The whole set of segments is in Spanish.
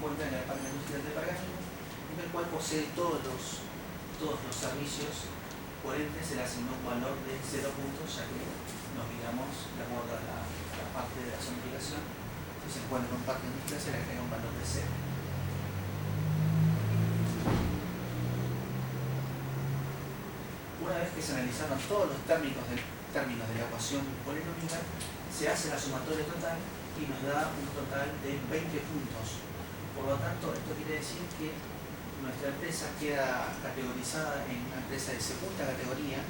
encuentra en la Parque Industrial de Pergamino, en el cual posee todos los servicios. Por ende se le asignó un valor de 0 puntos, ya que nos miramos de acuerdo a la parte de la zonificación. Si se encuentra en un parque industrial se le agrega un valor de 0. Una vez que se analizaron todos los términos de la ecuación polinómica, se hace la sumatoria total y nos da un total de 20 puntos. Por lo tanto, esto quiere decir que nuestra empresa queda categorizada en una empresa de segunda categoría,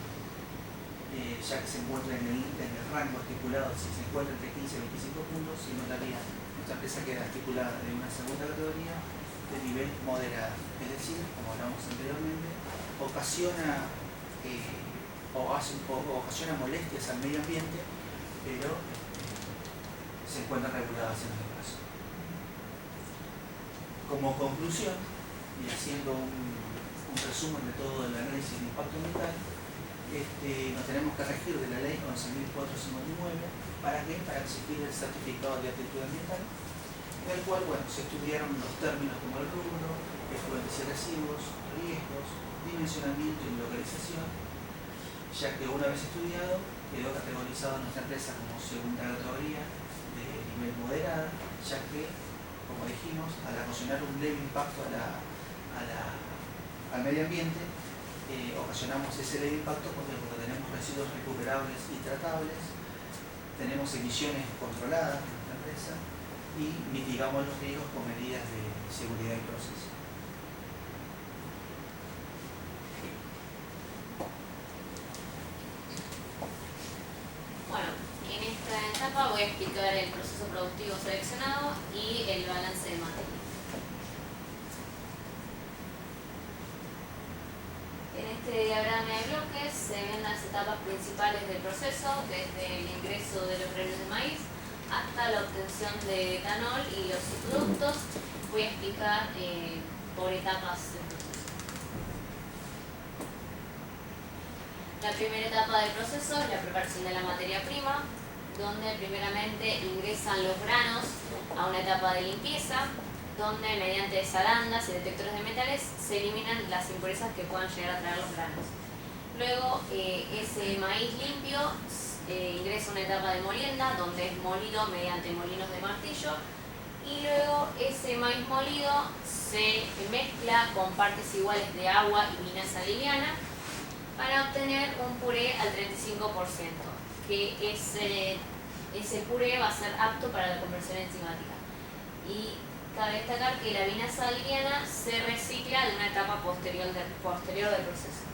ya que se encuentra en el rango estipulado. Si se encuentra entre 15 y 25 puntos, si no daría, nuestra empresa queda estipulada en una segunda categoría de nivel moderado. Es decir, como hablamos anteriormente, ocasiona molestias al medio ambiente, pero se encuentran reguladas en este caso. Como conclusión, y haciendo un resumen de todo el análisis de impacto ambiental, nos tenemos que regir de la ley 11.459. ¿Para qué? Para exigir el certificado de aptitud ambiental, en el cual se estudiaron los términos como el rubro, efluentes y residuos, riesgos, dimensionamiento y localización, ya que una vez estudiado quedó categorizado nuestra empresa como segunda categoría de nivel moderada, ya que, como dijimos, al ocasionar un leve impacto al medio ambiente, ocasionamos ese leve impacto porque tenemos residuos recuperables y tratables, tenemos emisiones controladas en nuestra empresa y mitigamos los riesgos con medidas de seguridad y proceso. Bueno, en esta etapa voy a explicar el proceso productivo seleccionado y el balance de materia. En este diagrama de bloques se ven las etapas principales del proceso, desde el ingreso de los granos de maíz hasta la obtención de etanol y los subproductos. Voy a explicar por etapas del proceso. La primera etapa del proceso es la preparación de la materia prima, donde primeramente ingresan los granos a una etapa de limpieza, donde mediante zarandas y detectores de metales se eliminan las impurezas que puedan llegar a traer los granos. Luego ese maíz limpio ingresa a una etapa de molienda, donde es molido mediante molinos de martillo, y luego ese maíz molido se mezcla con partes iguales de agua y linaza liviana para obtener un puré al 35%, que ese puré va a ser apto para la conversión enzimática. Y cabe destacar que la linaza liviana se recicla de una etapa posterior del proceso.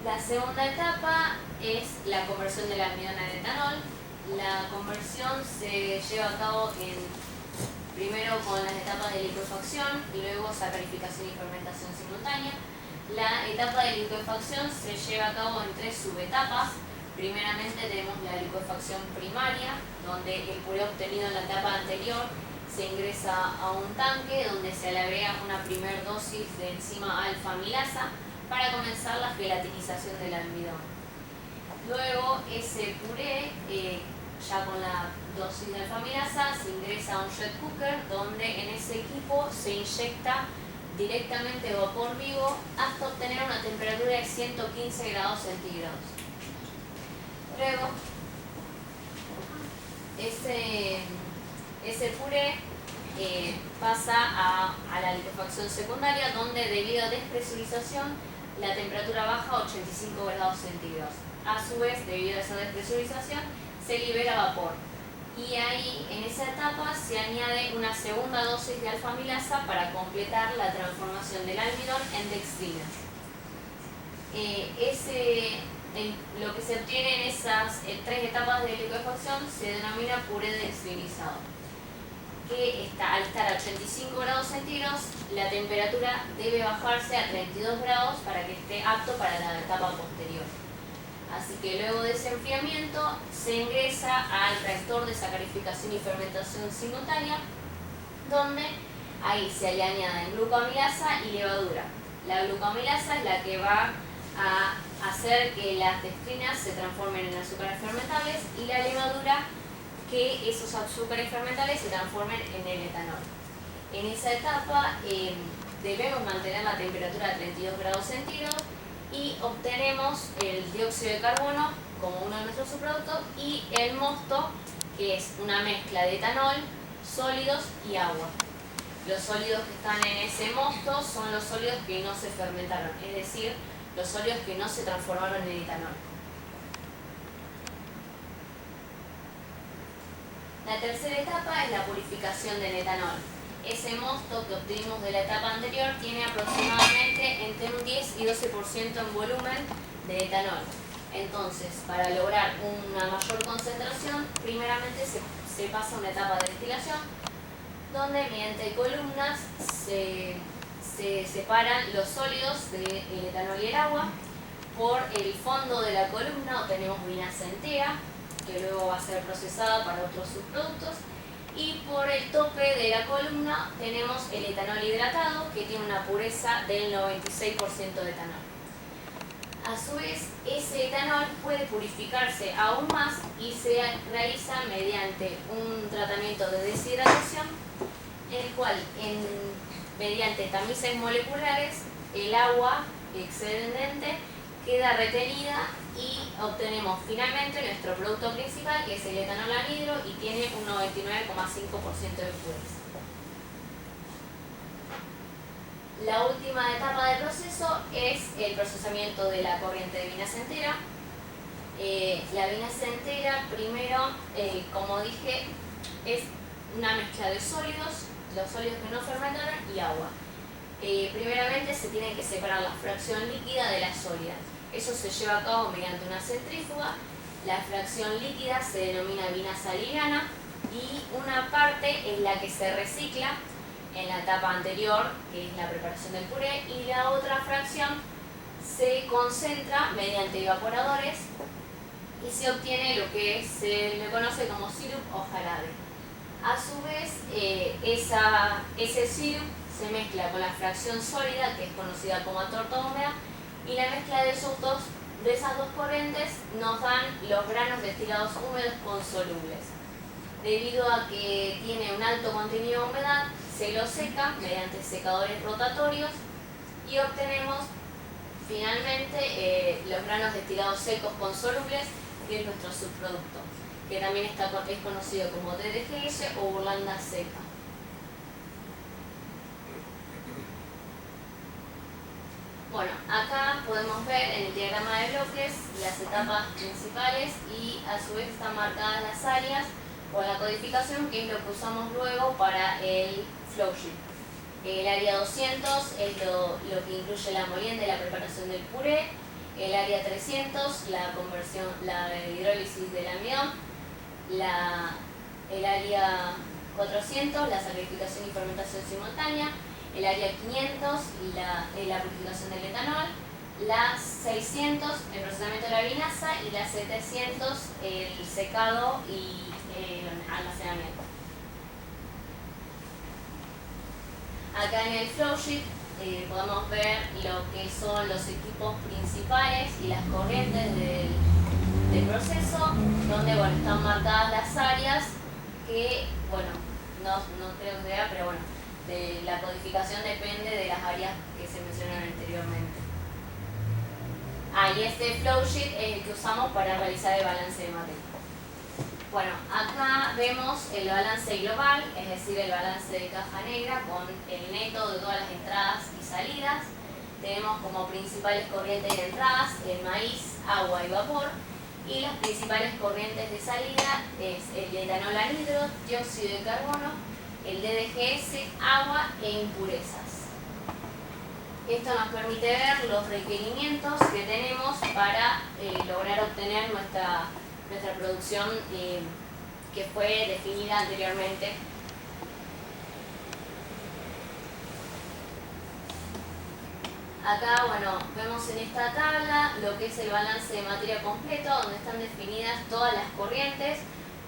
La segunda etapa es la conversión del almidón al etanol. La conversión se lleva a cabo primero con las etapas de liquefacción y luego sacarificación y fermentación simultánea. La etapa de liquefacción se lleva a cabo en 3 subetapas. Primeramente tenemos la liquefacción primaria, donde el puré obtenido en la etapa anterior se ingresa a un tanque donde se le agrega una primer dosis de enzima alfa-amilasa para comenzar la gelatinización del almidón. Luego ese puré, ya con la dosis de alfa-amilasa, se ingresa a un jet cooker donde en ese equipo se inyecta directamente vapor vivo hasta obtener una temperatura de 115 grados centígrados. Luego, ese puré pasa a la liquefacción secundaria, donde debido a despresurización la temperatura baja a 85 grados centígrados. A su vez, debido a esa despresurización, se libera vapor. Y ahí, en esa etapa, se añade una segunda dosis de alfa-amilasa para completar la transformación del almidón en dextrina. Lo que se obtiene en esas 3 etapas de liquefacción se denomina puré dextrinizado, que al estar a 85 grados centígrados, la temperatura debe bajarse a 32 grados para que esté apto para la etapa posterior. Así que luego de ese enfriamiento se ingresa al reactor de sacarificación y fermentación simultánea, donde ahí se le añaden glucoamilasa y levadura. La glucoamilasa es la que va a hacer que las dextrinas se transformen en azúcares fermentables, y la levadura que esos azúcares fermentables se transformen en el etanol. En esa etapa debemos mantener la temperatura a 32 grados centígrados y obtenemos el dióxido de carbono como uno de nuestros subproductos y el mosto, que es una mezcla de etanol, sólidos y agua. Los sólidos que están en ese mosto son los sólidos que no se fermentaron, es decir, los sólidos que no se transformaron en etanol. La tercera etapa es la purificación del etanol. Ese mosto que obtuvimos de la etapa anterior tiene aproximadamente entre un 10 y 12% en volumen de etanol. Entonces, para lograr una mayor concentración, primeramente se pasa a una etapa de destilación, donde mediante columnas se separan los sólidos del etanol y el agua. Por el fondo de la columna obtenemos vinaza entera, que luego va a ser procesada para otros subproductos. Y por el tope de la columna tenemos el etanol hidratado, que tiene una pureza del 96% de etanol. A su vez, ese etanol puede purificarse aún más y se realiza mediante un tratamiento de deshidratación, en el cual, mediante tamices moleculares, el agua excedente queda retenida y obtenemos finalmente nuestro producto principal, que es el etanol anhidro, y tiene un 99,5% de pureza. La última etapa del proceso es el procesamiento de la corriente de vinaza entera. La vinaza entera, primero, como dije, es una mezcla de sólidos, los sólidos que no fermentaron, y agua. Primeramente se tiene que separar la fracción líquida de la sólida. Eso se lleva a cabo mediante una centrífuga. La fracción líquida se denomina vinaza liviana y una parte es la que se recicla en la etapa anterior, que es la preparación del puré, y la otra fracción se concentra mediante evaporadores y se obtiene lo que se le conoce como sirup o jarabe. A su vez, ese sirup se mezcla con la fracción sólida, que es conocida como torta húmeda, y la mezcla de esas dos corrientes nos dan los granos destilados húmedos consolubles. Debido a que tiene un alto contenido de humedad, se lo seca mediante secadores rotatorios y obtenemos finalmente los granos destilados secos consolubles, que es nuestro subproducto, que también es conocido como DDGS o burlanda seca. Bueno, acá podemos ver en el diagrama de bloques las etapas principales y a su vez están marcadas las áreas con la codificación, que es lo que usamos luego para el flowsheet. El área 200 es lo que incluye la molienda y la preparación del puré. El área 300, la hidrólisis del almidón. El área 400, la sacrificación y fermentación simultánea. El área 500, la purificación del etanol. La 600, el procesamiento de la vinaza. Y la 700, el secado y almacenamiento. Acá en el flowsheet podemos ver lo que son los equipos principales y las corrientes del proceso, donde están marcadas las áreas que, no creo que sea, pero de la codificación depende de las áreas que se mencionaron anteriormente. Y este flowsheet es el que usamos para realizar el balance de materia. Acá vemos el balance global, es decir, el balance de caja negra con el neto de todas las entradas y salidas. Tenemos como principales corrientes de entradas el maíz, agua y vapor, y las principales corrientes de salida es el etanol anhidro, dióxido de carbono, el DDGS, agua e impurezas. Esto nos permite ver los requerimientos que tenemos para lograr obtener nuestra producción que fue definida anteriormente. Acá, vemos en esta tabla lo que es el balance de materia completo, donde están definidas todas las corrientes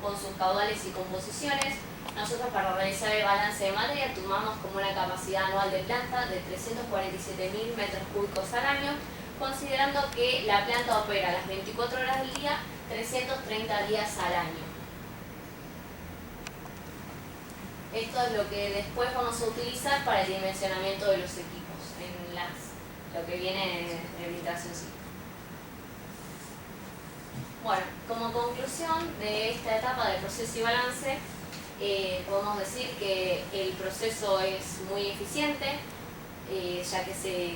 con sus caudales y composiciones. Nosotros, para realizar el balance de materia, tomamos como una capacidad anual de planta de 347.000 metros cúbicos al año, considerando que la planta opera las 24 horas del día, 330 días al año. Esto es lo que después vamos a utilizar para el dimensionamiento de los equipos, en lo que viene en Integración Civil. Bueno, como conclusión de esta etapa de proceso y balance, podemos decir que el proceso es muy eficiente, ya que se